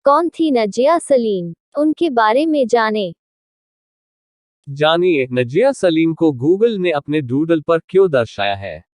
कौन थी नजिया सलीम, उनके बारे में जानें। जानिए, नजिया सलीम को गूगल ने अपने डूडल पर क्यों दर्शाया है।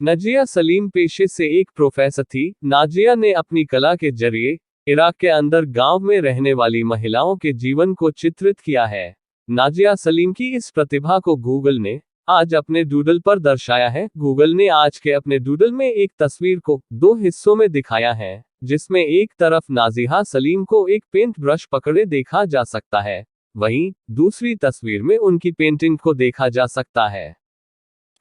नजिया सलीम पेशे से एक प्रोफेसर थी। नाजिया ने अपनी कला के जरिए इराक के अंदर गांव में रहने वाली महिलाओं के जीवन को चित्रित किया है। नाजिया सलीम की इस प्रतिभा को गूगल ने आज अपने डूडल पर दर्शाया है। गूगल ने आज के अपने डूडल में एक तस्वीर को दो हिस्सों में दिखाया है, जिसमें एक तरफ नाजिया सलीम को एक पेंट ब्रश पकड़े देखा जा सकता है, वहीं दूसरी तस्वीर में उनकी पेंटिंग को देखा जा सकता है।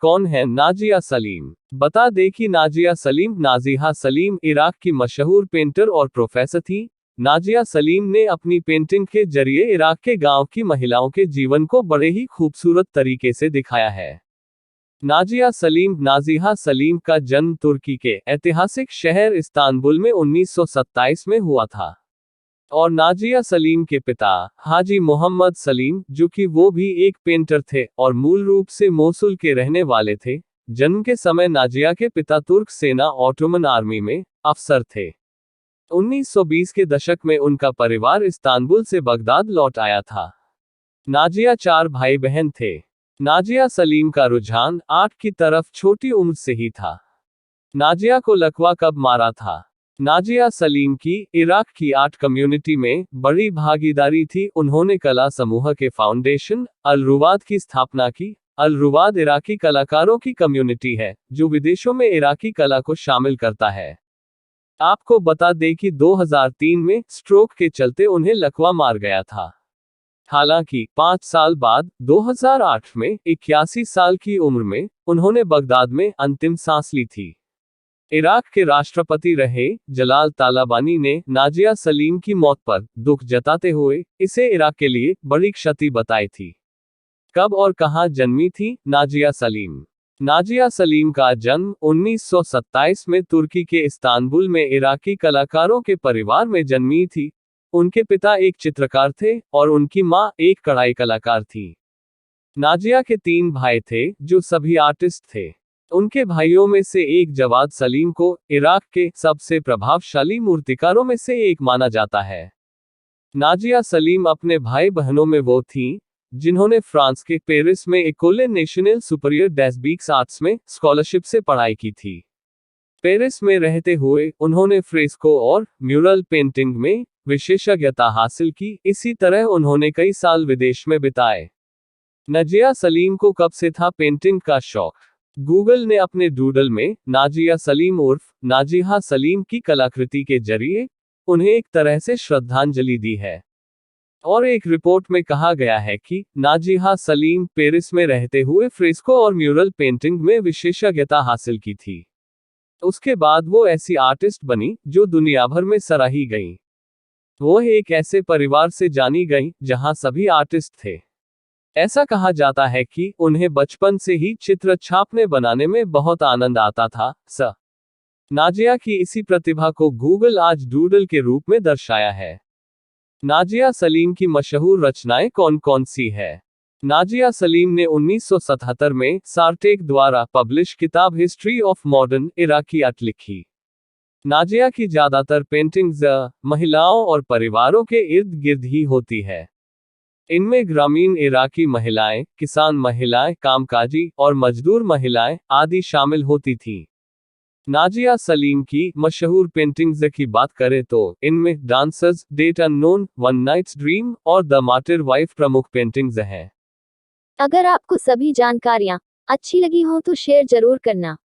कौन है नाजिया सलीम? बता दें कि नाजिया सलीम इराक की मशहूर पेंटर और प्रोफेसर थी। नाजिया सलीम ने अपनी पेंटिंग के जरिए इराक के गांव की महिलाओं के जीवन को बड़े ही खूबसूरत तरीके से दिखाया है। नाजिया सलीम का जन्म तुर्की के ऐतिहासिक शहर इस्तांबुल में 1927 में हुआ था और नाजिया सलीम के पिता हाजी मोहम्मद सलीम, जो कि वो भी एक पेंटर थे और मूल रूप से मोसुल के रहने वाले थे। जन्म के समय नाजिया के पिता तुर्क सेना ऑटोमन आर्मी में अफसर थे। 1920 के दशक में उनका परिवार इस्तांबुल से बगदाद लौट आया था। नाजिया 4 भाई बहन थे। नाजिया सलीम का रुझान आर्ट की तरफ छोटी उम्र से ही था। नाजिया को लकवा कब मारा था? नाजिया सलीम की इराक की आर्ट कम्युनिटी में बड़ी भागीदारी थी। उन्होंने कला समूह के फाउंडेशन अल रुवाद की स्थापना की। अल रुवाद इराकी कलाकारों की कम्युनिटी है जो विदेशों में इराकी कला को शामिल करता है। आपको बता दें कि 2003 में स्ट्रोक के चलते उन्हें लकवा मार गया था। हालांकि 5 साल बाद 2008 में 81 साल की उम्र में उन्होंने बगदाद में अंतिम सांस ली थी। इराक के राष्ट्रपति रहे जलाल तालिबानी ने नाजिया सलीम की मौत पर दुख जताते हुए इसे इराक के लिए बड़ी क्षति बताई थी। कब और कहां जन्मी थी नाजिया सलीम? नाजिया सलीम का जन्म 1927 में तुर्की के इस्तांबुल में इराकी कलाकारों के परिवार में जन्मी थी। उनके पिता एक चित्रकार थे और उनकी मां एक कढ़ाई कलाकार थी। नाजिया के 3 भाई थे जो सभी आर्टिस्ट थे। उनके भाइयों में से एक जवाद सलीम को इराक के सबसे प्रभावशाली मूर्तिकारों में से एक माना जाता है। नाजिया सलीम अपने भाई बहनों में वो थीं जिन्होंने फ्रांस के पेरिस में एकोले नेशनल सुपरियर डेस बीक्स आर्ट्स में स्कॉलरशिप से पढ़ाई की थी। पेरिस में रहते हुए उन्होंने फ्रेस्को और म्यूरल पेंटिंग में विशेषज्ञता हासिल की। इसी तरह उन्होंने कई साल विदेश में बिताए। नाजिया सलीम को कब से था पेंटिंग का शौक? गूगल ने अपने डूडल में नाजिया सलीम उर्फ नाजिहा सलीम की कलाकृति के जरिए उन्हें एक तरह से श्रद्धांजलि दी है और एक रिपोर्ट में कहा गया है कि नाजिहा सलीम पेरिस में रहते हुए फ्रेस्को और म्यूरल पेंटिंग में विशेषज्ञता हासिल की थी। उसके बाद वो ऐसी आर्टिस्ट बनी जो दुनिया भर में सराही गईं। वो एक ऐसे परिवार से जानी गईं जहां सभी आर्टिस्ट थे। ऐसा कहा जाता है कि उन्हें बचपन से ही चित्र छापने बनाने में बहुत आनंद आता था। नाजिया की इसी प्रतिभा को गूगल आज डूडल के रूप में दर्शाया है। नाजिया सलीम की मशहूर रचनाएं कौन कौन सी है? नाजिया सलीम ने 1977 में सार्टेक द्वारा पब्लिश किताब history of modern Iraqi art लिखी। नाजिया की ज्यादातर पेंटिंग्स महिलाओं और परिवारों के इर्द गिर्द ही होती है। इनमें ग्रामीण इराकी महिलाएं, किसान महिलाएं, कामकाजी और मजदूर महिलाएं आदि शामिल होती थीं। नाजिया सलीम की मशहूर पेंटिंग्स की बात करें तो इनमें dancers, date unknown, one night's dream और द मार्टिर वाइफ प्रमुख पेंटिंग्स हैं। अगर आपको सभी जानकारियां अच्छी लगी हो तो शेयर जरूर करना।